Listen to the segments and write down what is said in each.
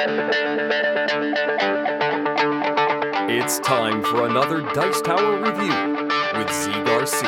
It's time for another Dice Tower review with Z. Garcia.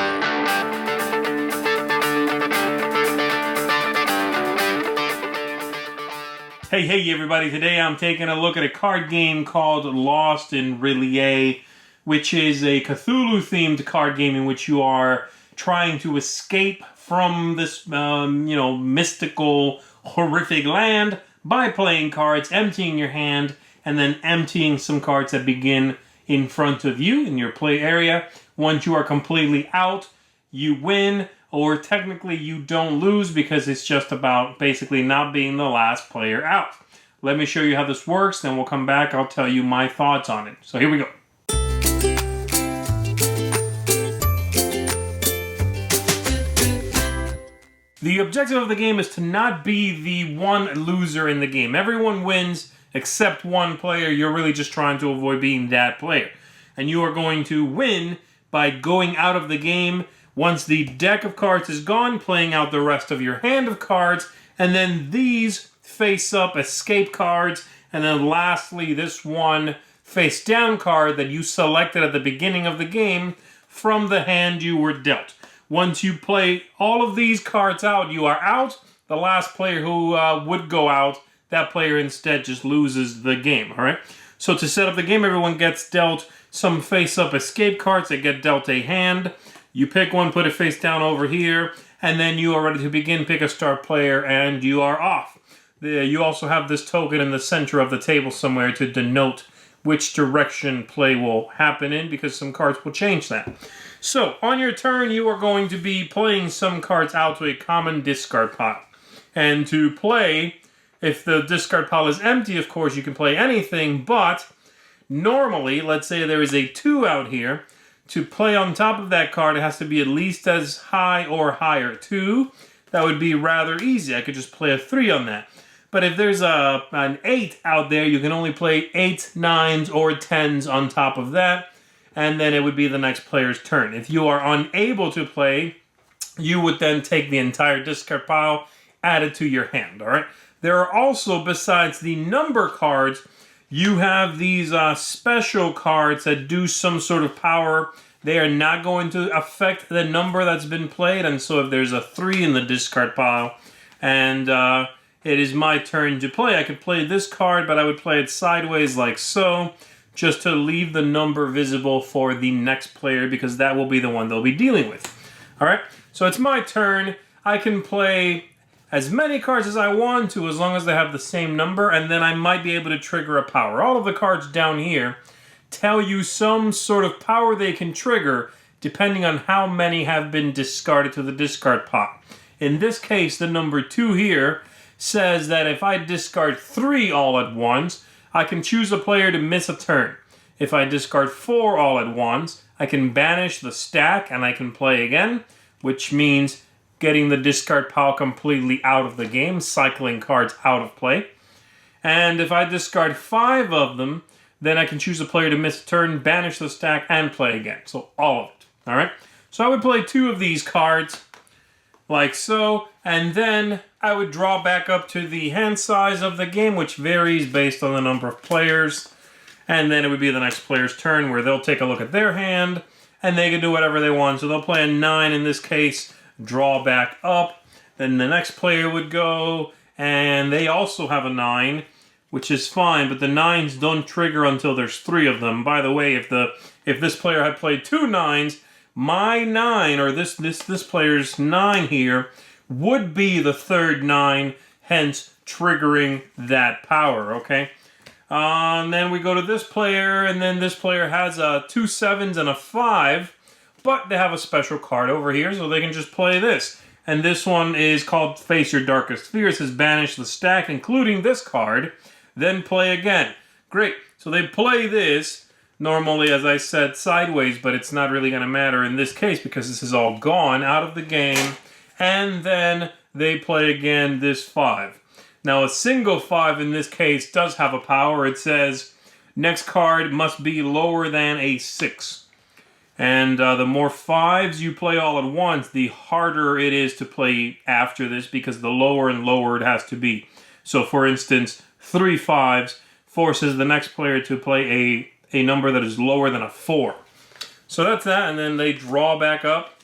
Hey everybody, today I'm taking a look at a card game called Lost in Rillier, which is a Cthulhu-themed card game in which you are trying to escape from this, mystical, horrific land by playing cards, emptying your hand, and then emptying some cards that begin in front of you in your play area. Once you are completely out, you win, or technically you don't lose because it's just about basically not being the last player out. Let me show you how this works, then we'll come back, I'll tell you my thoughts on it. So here we go. The objective of the game is to not be the one loser in the game. Everyone wins except one player. You're really just trying to avoid being that player. And you are going to win by going out of the game once the deck of cards is gone, playing out the rest of your hand of cards, and then these face-up escape cards, and then lastly this one face-down card that you selected at the beginning of the game from the hand you were dealt. Once you play all of these cards out, you are out. The last player who would go out, that player instead just loses the game, all right? So to set up the game, everyone gets dealt some face-up escape cards. They get dealt a hand. You pick one, put it face down over here, and then you are ready to begin. Pick a start player, and you are off. You also have this token in the center of the table somewhere to denote which direction play will happen in, because some cards will change that. So, on your turn, you are going to be playing some cards out to a common discard pile. And to play, if the discard pile is empty, of course, you can play anything, but normally, let's say there is a 2 out here, to play on top of that card, it has to be at least as high or higher. 2, that would be rather easy. I could just play a 3 on that. But if there's an 8 out there, you can only play 8s, 9s, or 10s on top of that, and then it would be the next player's turn. If you are unable to play, you would then take the entire discard pile, add it to your hand, all right? There are also, besides the number cards, you have these special cards that do some sort of power. They are not going to affect the number that's been played, and so if there's a 3 in the discard pile, and it is my turn to play, I could play this card, but I would play it sideways like so, just to leave the number visible for the next player, because that will be the one they'll be dealing with. Alright, so it's my turn. I can play as many cards as I want to, as long as they have the same number, and then I might be able to trigger a power. All of the cards down here tell you some sort of power they can trigger, depending on how many have been discarded to the discard pile. In this case, the number 2 here says that if I discard 3 all at once, I can choose a player to miss a turn. If I discard 4 all at once, I can banish the stack and I can play again, which means getting the discard pile completely out of the game, cycling cards out of play. And if I discard 5 of them, then I can choose a player to miss a turn, banish the stack, and play again. So all of it, all right? So I would play 2 of these cards, like so, and then I would draw back up to the hand size of the game, which varies based on the number of players. And then it would be the next player's turn, where they'll take a look at their hand, and they can do whatever they want. So they'll play a 9 in this case, draw back up. Then the next player would go, and they also have a 9, which is fine, but the 9s don't trigger until there's 3 of them. By the way, if this player had played 2 9s, my 9, or this player's 9 here, would be the third 9, hence triggering that power, okay? And then we go to this player, and then this player has 2 7s and a 5, but they have a special card over here, so they can just play this. And this one is called Face Your Darkest Fears. It says banish the stack, including this card, then play again. Great. So they play this, normally, as I said, sideways, but it's not really going to matter in this case because this is all gone out of the game. And then they play again this 5. Now, a single 5 in this case does have a power. It says next card must be lower than a 6. And the more 5s you play all at once, the harder it is to play after this, because the lower and lower it has to be. So, for instance, 3 5s forces the next player to play a number that is lower than a 4. So that's that, and then they draw back up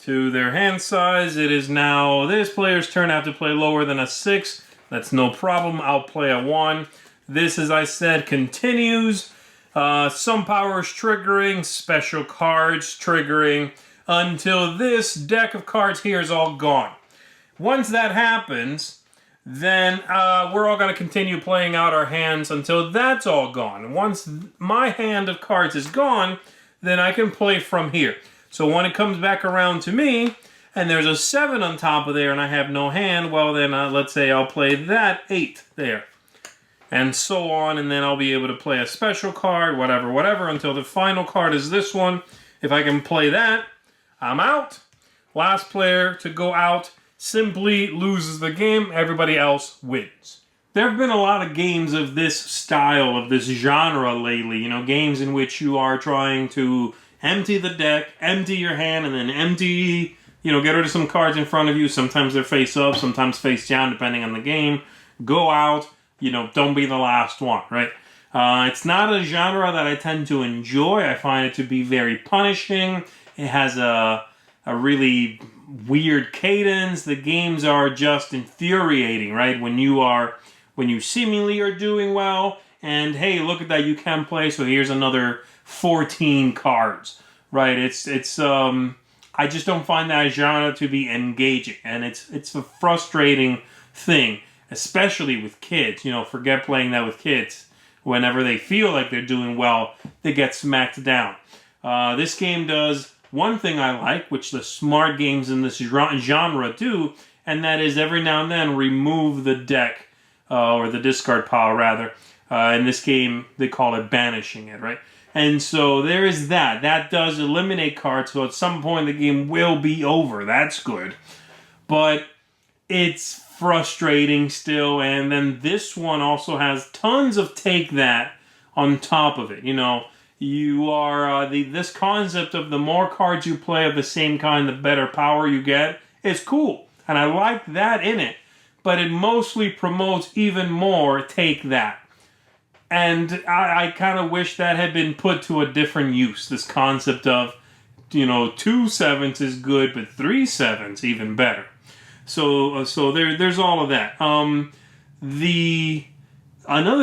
to their hand size. It is now this player's turn. I have to play lower than a 6. That's no problem. I'll play a 1. This, as I said, continues. Some powers triggering, special cards triggering, until this deck of cards here is all gone. Once that happens, then we're all going to continue playing out our hands until that's all gone. Once my hand of cards is gone, then I can play from here. So when it comes back around to me, and there's a 7 on top of there, and I have no hand, well then let's say I'll play that 8 there. And so on, and then I'll be able to play a special card, whatever, until the final card is this one. If I can play that, I'm out. Last player to go out simply loses the game. Everybody else wins. There have been a lot of games of this style, of this genre lately. You know, games in which you are trying to empty the deck, empty your hand, and then empty, get rid of some cards in front of you. Sometimes they're face up, sometimes face down, depending on the game. Go out. Don't be the last one, right? It's not a genre that I tend to enjoy. I find it to be very punishing. It has a really weird cadence. The games are just infuriating, right? When you seemingly are doing well, and hey, look at that, you can play, so here's another 14 cards, right? I just don't find that genre to be engaging, and it's a frustrating thing. Especially with kids, forget playing that with kids. Whenever they feel like they're doing well, they get smacked down. This game does one thing I like, which the smart games in this genre do, and that is every now and then remove the deck, or the discard pile rather. In this game, they call it banishing it, right? And so there is that. That does eliminate cards, so at some point the game will be over. That's good. But it's frustrating still, and then this one also has tons of take that on top of it. You are this concept of the more cards you play of the same kind, the better power you get. It's cool, and I like that in it, but it mostly promotes even more take that. And I kind of wish that had been put to a different use. This concept of 2 7s is good, but 3 7s even better. So there's all of that. Another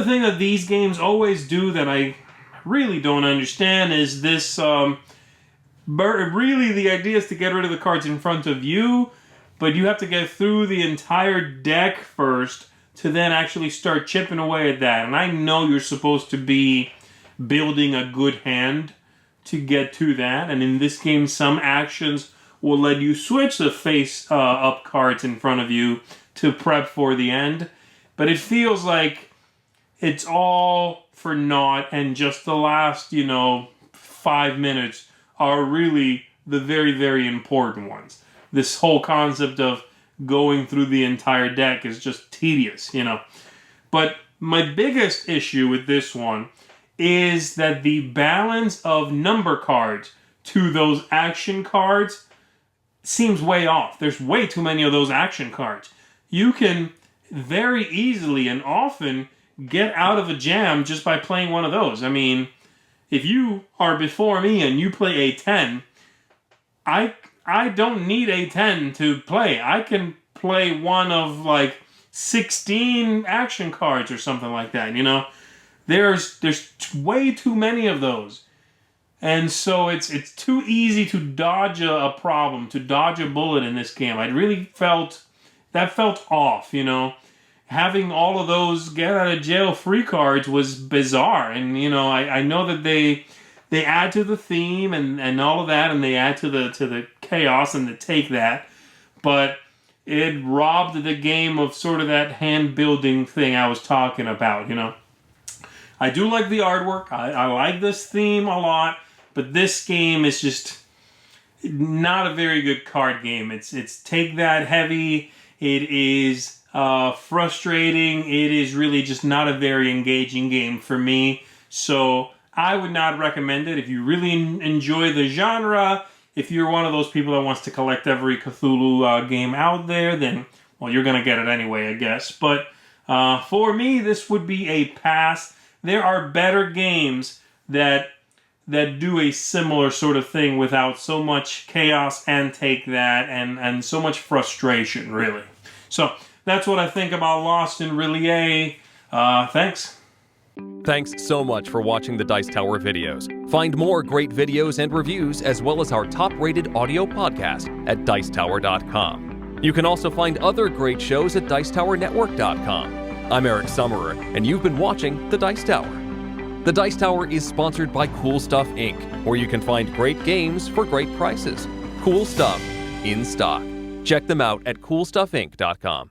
thing that these games always do that I really don't understand is this. Really, the idea is to get rid of the cards in front of you, but you have to get through the entire deck first to then actually start chipping away at that. And I know you're supposed to be building a good hand to get to that. And in this game, some actions will let you switch the face-up cards in front of you to prep for the end. But it feels like it's all for naught, and just the last, 5 minutes are really the very, very important ones. This whole concept of going through the entire deck is just tedious, But my biggest issue with this one is that the balance of number cards to those action cards seems way off. There's way too many of those action cards. You can very easily and often get out of a jam just by playing one of those. I mean, if you are before me and you play a 10, I don't need a 10 to play. I can play one of 16 action cards or something like that, There's way too many of those. And so it's too easy to dodge a problem, to dodge a bullet in this game. I really felt off, Having all of those get out of jail free cards was bizarre. And, I know that they add to the theme and all of that, and they add to the chaos and the take that. But it robbed the game of sort of that hand building thing I was talking about, I do like the artwork. I like this theme a lot. But this game is just not a very good card game. It's take that heavy. It is frustrating. It is really just not a very engaging game for me. So I would not recommend it. If you really enjoy the genre, if you're one of those people that wants to collect every Cthulhu game out there, then, well, you're going to get it anyway, I guess. But For me, this would be a pass. There are better games that do a similar sort of thing without so much chaos and take that and so much frustration, really. So that's what I think about Lost in Rillier. Thanks. Thanks so much for watching the Dice Tower videos. Find more great videos and reviews, as well as our top-rated audio podcast at Dicetower.com. You can also find other great shows at Dicetowernetwork.com. I'm Eric Summerer, and you've been watching The Dice Tower. The Dice Tower is sponsored by Cool Stuff Inc., where you can find great games for great prices. Cool stuff in stock. Check them out at CoolStuffInc.com.